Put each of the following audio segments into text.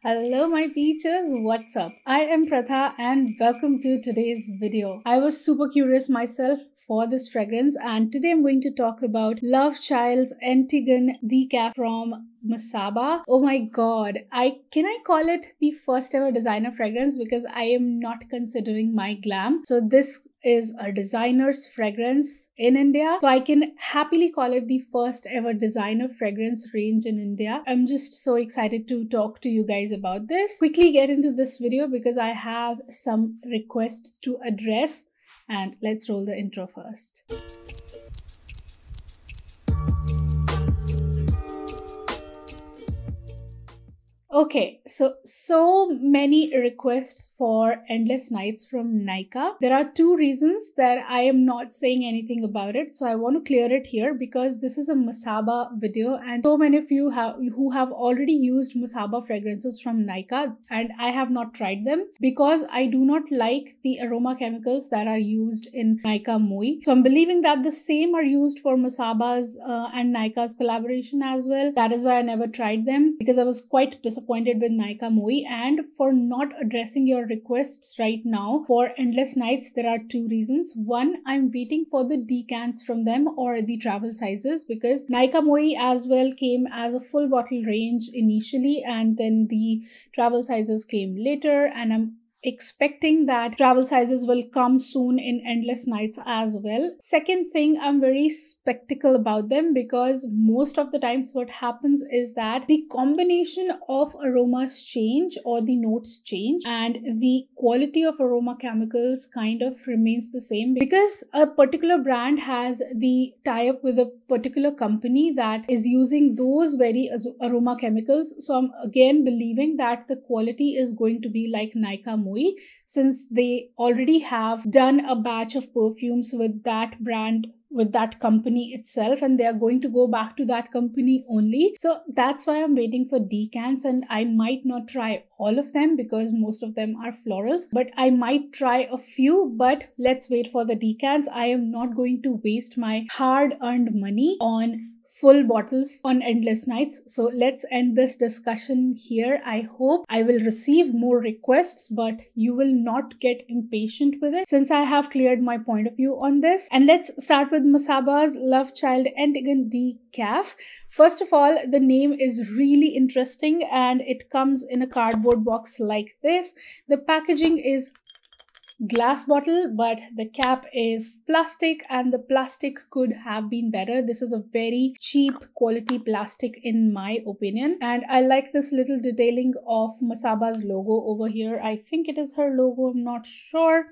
Hello my peaches, what's up? I am Pratha and welcome to today's video. I was super curious myself for this fragrance and today I'm going to talk about LOVECHILD's ANTIGUAN DECAF from MASABA. Oh my god, can I call it the first ever designer fragrance because I am not considering my glam. So this is a designer's fragrance in India. So I can happily call it the first ever designer fragrance range in India. I'm just so excited to talk to you guys about this. Quickly get into this video because I have some requests to address and let's roll the intro first. Okay, so many requests for Endless Nights from Nykaa. There are two reasons that I am not saying anything about it. So I want to clear it here because this is a MASABA video and so many of you who have already used MASABA fragrances from Nykaa and I have not tried them because I do not like the aroma chemicals that are used in Nykaa Moi. So I'm believing that the same are used for MASABA's and Nykaa's collaboration as well. That is why I never tried them because I was quite disappointed with Nykaa Moi. And for not addressing your requests right now for Endless Nights, there are two reasons. One, I'm waiting for the decants from them or the travel sizes because Nykaa Moi as well came as a full bottle range initially and then the travel sizes came later, and I'm expecting that travel sizes will come soon in Endless Nights as well. Second thing, I'm very skeptical about them because most of the times what happens is that the combination of aromas change or the notes change and the quality of aroma chemicals kind of remains the same because a particular brand has the tie-up with a particular company that is using those very aroma chemicals. So I'm again believing that the quality is going to be like Nykaa Moi since they already have done a batch of perfumes with that brand, with that company itself, and they are going to go back to that company only. So that's why I'm waiting for decants, and I might not try all of them because most of them are florals, but I might try a few. But let's wait for the decants. I am not going to waste my hard-earned money on full bottles on Endless Nights. So let's end this discussion here. I hope I will receive more requests, but you will not get impatient with it since I have cleared my point of view on this. And let's start with MASABA's LOVECHILD ANTIGUAN DECAF. First of all, the name is really interesting and it comes in a cardboard box like this. The packaging is glass bottle, but the cap is plastic and the plastic could have been better. This is a very cheap quality plastic in my opinion, and I like this little detailing of MASABA's logo over here. I think it is her logo, I'm not sure.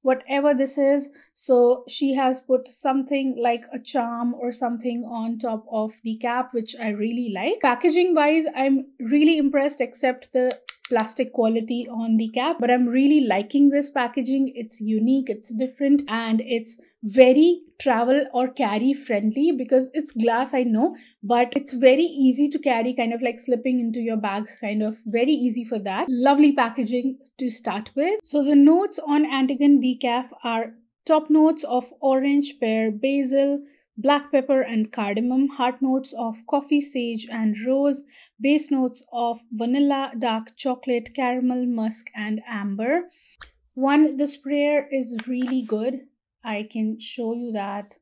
Whatever this is, so she has put something like a charm or something on top of the cap, which I really like. Packaging wise, I'm really impressed except the plastic quality on the cap, but I'm really liking this packaging. It's unique, it's different, and it's very travel or carry friendly because it's glass, I know, but it's very easy to carry, kind of like slipping into your bag, kind of very easy for that. Lovely packaging to start with. So the notes on ANTIGUAN DECAF are top notes of orange, pear, basil, black pepper and cardamom, heart notes of coffee, sage and rose, base notes of vanilla, dark chocolate, caramel, musk and amber. The sprayer is really good. I can show you that.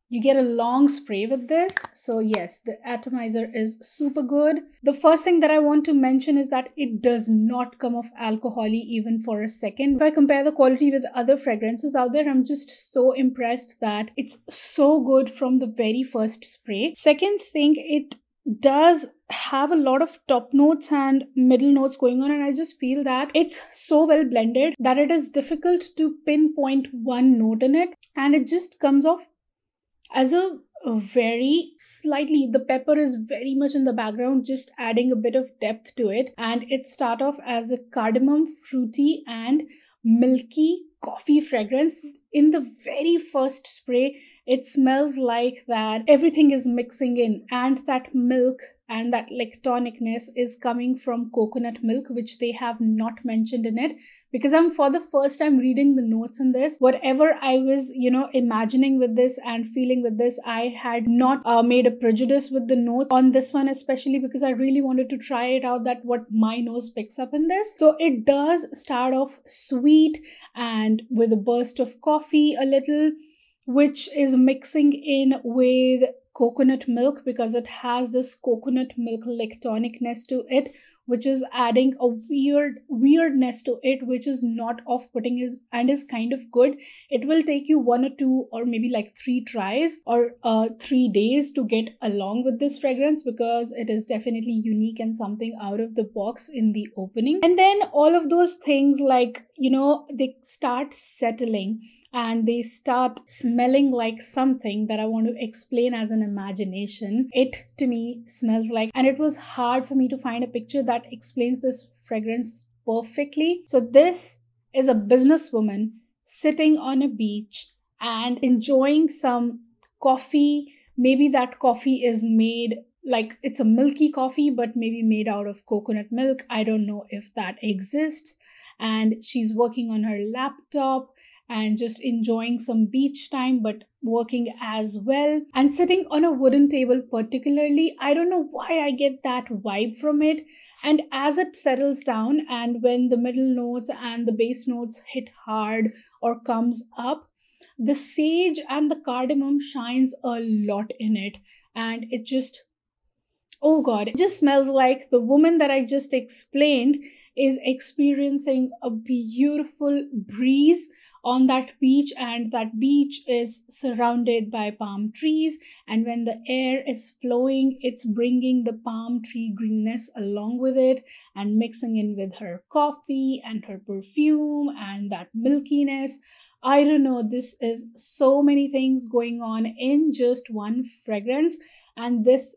You get a long spray with this. So yes, the Atomizer is super good. The first thing that I want to mention is that it does not come off alcohol-y even for a second. If I compare the quality with other fragrances out there, I'm just so impressed that it's so good from the very first spray. Second thing, it does have a lot of top notes and middle notes going on, and I just feel that it's so well blended that it is difficult to pinpoint one note in it, and it just comes off as a very slightly, the pepper is very much in the background, just adding a bit of depth to it, and it start off as a cardamom, fruity and milky coffee fragrance in the very first spray, It smells like that everything is mixing in, and that milk and that lactonicness is coming from coconut milk, which they have not mentioned in it. Because I'm for the first time reading the notes in this, whatever I was, imagining with this and feeling with this, I had not made a prejudice with the notes on this one, especially because I really wanted to try it out, that what my nose picks up in this. So it does start off sweet and with a burst of coffee a little, which is mixing in with coconut milk because it has this coconut milk lactonicness to it, which is adding a weirdness to it, which is not off-putting and is kind of good. It will take you 1 or 2 or maybe like 3 tries or 3 days to get along with this fragrance, because it is definitely unique and something out of the box in the opening. And then all of those things, like, they start settling and they start smelling like something that I want to explain as an imagination. It to me smells like, and it was hard for me to find a picture that explains this fragrance perfectly. So this is a businesswoman sitting on a beach and enjoying some coffee. Maybe that coffee is made like it's a milky coffee, but maybe made out of coconut milk. I don't know if that exists. And she's working on her laptop and just enjoying some beach time, but working as well, and sitting on a wooden table particularly. I don't know why I get that vibe from it. And as it settles down and when the middle notes and the base notes hit hard or comes up, the sage and the cardamom shines a lot in it. And it just, oh god, it just smells like the woman that I just explained is experiencing a beautiful breeze on that beach, and that beach is surrounded by palm trees, and when the air is flowing, it's bringing the palm tree greenness along with it and mixing in with her coffee and her perfume and that milkiness. I don't know, this is so many things going on in just one fragrance. And this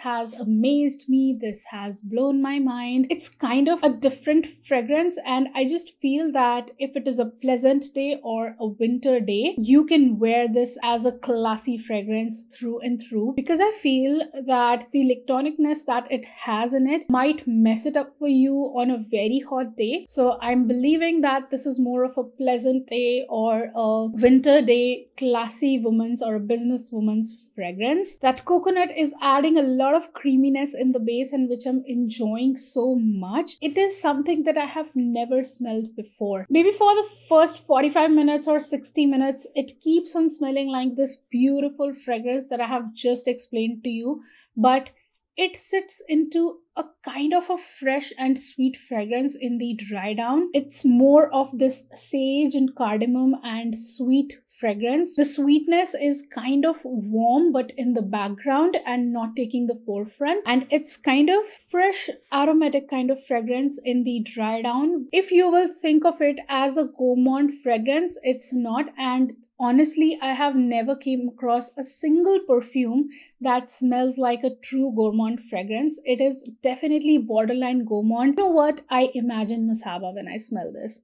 has amazed me. This has blown my mind. It's kind of a different fragrance, and I just feel that if it is a pleasant day or a winter day, you can wear this as a classy fragrance through and through, because I feel that the lactonicness that it has in it might mess it up for you on a very hot day. So I'm believing that this is more of a pleasant day or a winter day classy woman's or a business woman's fragrance. That coconut is adding a lot of creaminess in the base, and which I'm enjoying so much. It is something that I have never smelled before. Maybe for the first 45 minutes or 60 minutes, it keeps on smelling like this beautiful fragrance that I have just explained to you, but it sits into a kind of a fresh and sweet fragrance in the dry down. It's more of this sage and cardamom and sweet fragrance. The sweetness is kind of warm but in the background and not taking the forefront, and it's kind of fresh aromatic kind of fragrance in the dry down. If you will think of it as a gourmand fragrance, it's not. And honestly, I have never came across a single perfume that smells like a true gourmand fragrance. It is definitely borderline gourmand. You know what? I imagine MASABA when I smell this.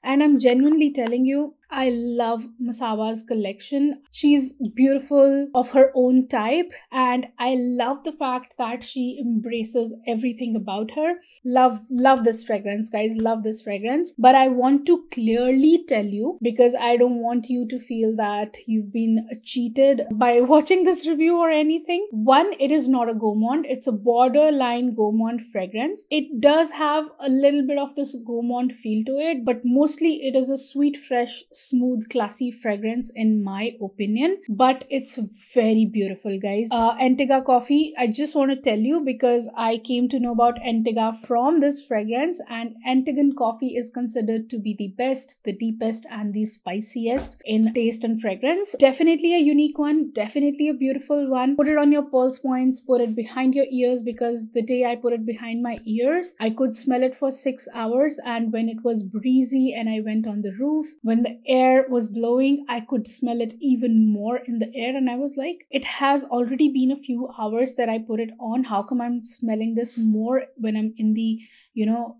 And I'm genuinely telling you, I love MASABA's collection. She's beautiful of her own type, and I love the fact that she embraces everything about her. Love this fragrance, guys. Love this fragrance. But I want to clearly tell you, because I don't want you to feel that you've been cheated by watching this review or anything. One, it is not a gourmand. It's a borderline gourmand fragrance. It does have a little bit of this gourmand feel to it, but mostly it is a sweet, fresh, smooth, classy fragrance in my opinion. But it's very beautiful, guys. Antigua coffee, I just want to tell you, because I came to know about Antigua from this fragrance, and Antiguan coffee is considered to be the best, the deepest, and the spiciest in taste and fragrance. Definitely a unique one, definitely a beautiful one. Put it on your pulse points, put it behind your ears, because the day I put it behind my ears, I could smell it for 6 hours. And when it was breezy and I went on the roof, when the air was blowing, I could smell it even more in the air, and I was like, it has already been a few hours that I put it on. How come I'm smelling this more when I'm in the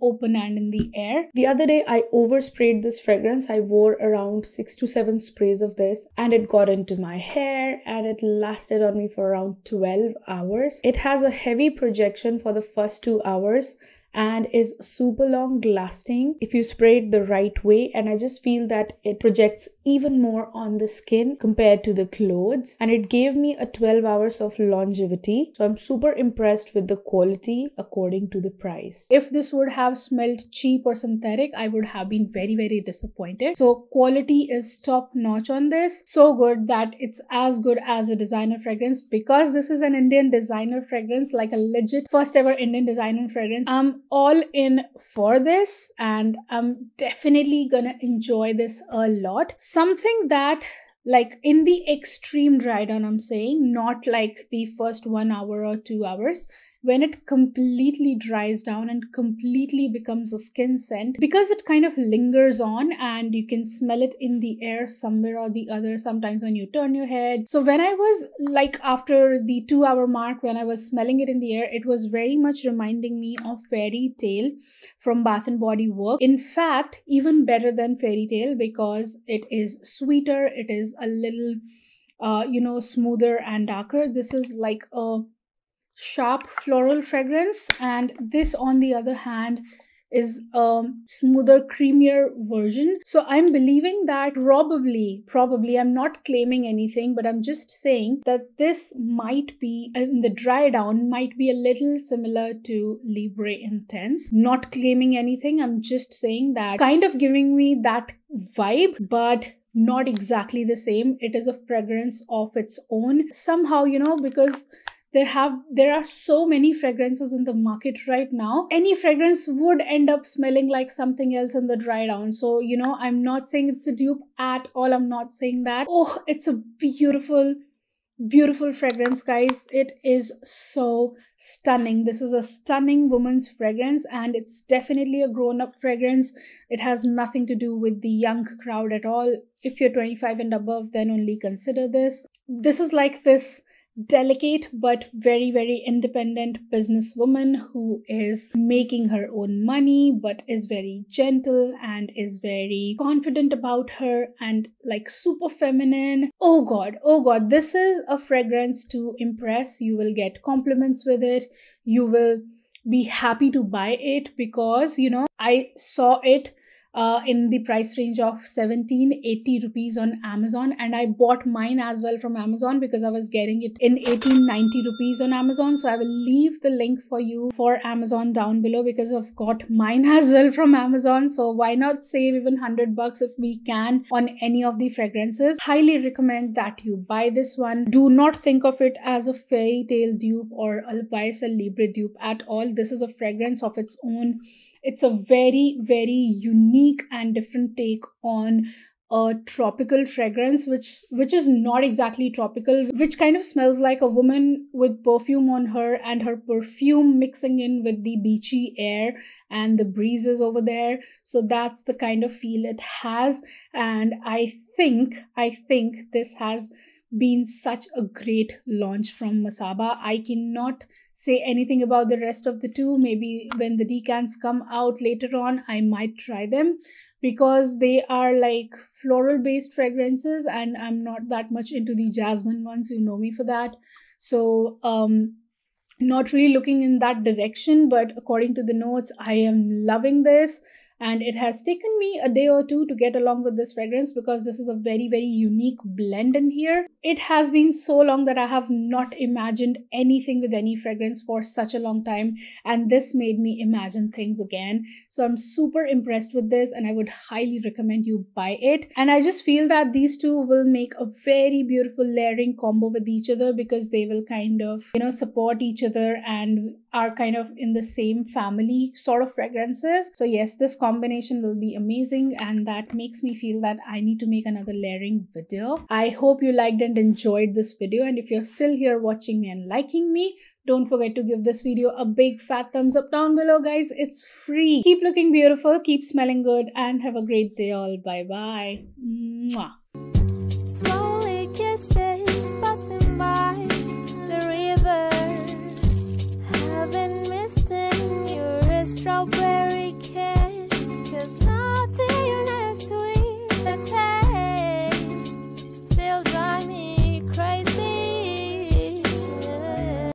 open and in the air? The other day I oversprayed this fragrance. I wore around 6 to 7 sprays of this, and it got into my hair and it lasted on me for around 12 hours. It has a heavy projection for the first 2 hours and is super long lasting if you spray it the right way, and I just feel that it projects even more on the skin compared to the clothes, and it gave me a 12 hours of longevity. So I'm super impressed with the quality according to the price. If this would have smelled cheap or synthetic, I would have been very, very disappointed. So quality is top notch on this. So good that it's as good as a designer fragrance. Because this is an Indian designer fragrance, like a legit first ever Indian designer fragrance, I'm all in for this, and I'm definitely gonna enjoy this a lot. Something that, like, in the extreme dry down, I'm saying, not like the first 1 hour or 2 hours, when it completely dries down and completely becomes a skin scent, because it kind of lingers on and you can smell it in the air somewhere or the other, sometimes when you turn your head. So when I was like, after the 2 hour mark, when I was smelling it in the air, it was very much reminding me of Fairy Tale from Bath and Body Works. In fact, even better than Fairy Tale, because it is sweeter, it is a little smoother and darker. This is like a sharp floral fragrance, and this on the other hand is a smoother, creamier version. So I'm believing that probably, I'm not claiming anything, but I'm just saying that this might be, in the dry down, might be a little similar to Libre Intense. Not claiming anything, I'm just saying that, kind of giving me that vibe, but not exactly the same. It is a fragrance of its own somehow, because there are so many fragrances in the market right now. Any fragrance would end up smelling like something else in the dry down. So, I'm not saying it's a dupe at all. I'm not saying that. Oh, it's a beautiful, beautiful fragrance, guys. It is so stunning. This is a stunning woman's fragrance, and it's definitely a grown-up fragrance. It has nothing to do with the young crowd at all. If you're 25 and above, then only consider this. This is like this delicate but very, very independent businesswoman who is making her own money, but is very gentle and is very confident about her and like super feminine. Oh god, this is a fragrance to impress. You will get compliments with it. You will be happy to buy it, because I saw it in the price range of 1780 rupees on Amazon, and I bought mine as well from Amazon because I was getting it in 1890 rupees on Amazon. So I will leave the link for you for Amazon down below, because I've got mine as well from Amazon. So why not save even $100 if we can on any of the fragrances? Highly recommend that you buy this one. Do not think of it as a Fairy Tale dupe or a YSL Libre dupe at all. This is a fragrance of its own. It's a very, very unique and different take on a tropical fragrance, which is not exactly tropical, which kind of smells like a woman with perfume on her, and her perfume mixing in with the beachy air and the breezes over there. So that's the kind of feel it has, and I think this has been such a great launch from MASABA. I cannot say anything about the rest of the two. Maybe when the decants come out later on, I might try them, because they are like floral based fragrances, and I'm not that much into the jasmine ones. You know me for that. So not really looking in that direction, but according to the notes, I am loving this. And it has taken me a day or two to get along with this fragrance, because this is a very, very unique blend in here. It has been so long that I have not imagined anything with any fragrance for such a long time, and this made me imagine things again. So I'm super impressed with this, and I would highly recommend you buy it. And I just feel that these two will make a very beautiful layering combo with each other, because they will kind of, support each other and are kind of in the same family sort of fragrances. So yes, this combo combination will be amazing, and that makes me feel that I need to make another layering video. I hope you liked and enjoyed this video, and if you're still here watching me and liking me, don't forget to give this video a big fat thumbs up down below, guys. It's free. Keep looking beautiful, keep smelling good, and have a great day all. Bye bye. Mwah. Slowly kisses passing by the river. I've been missing your strawberry kiss.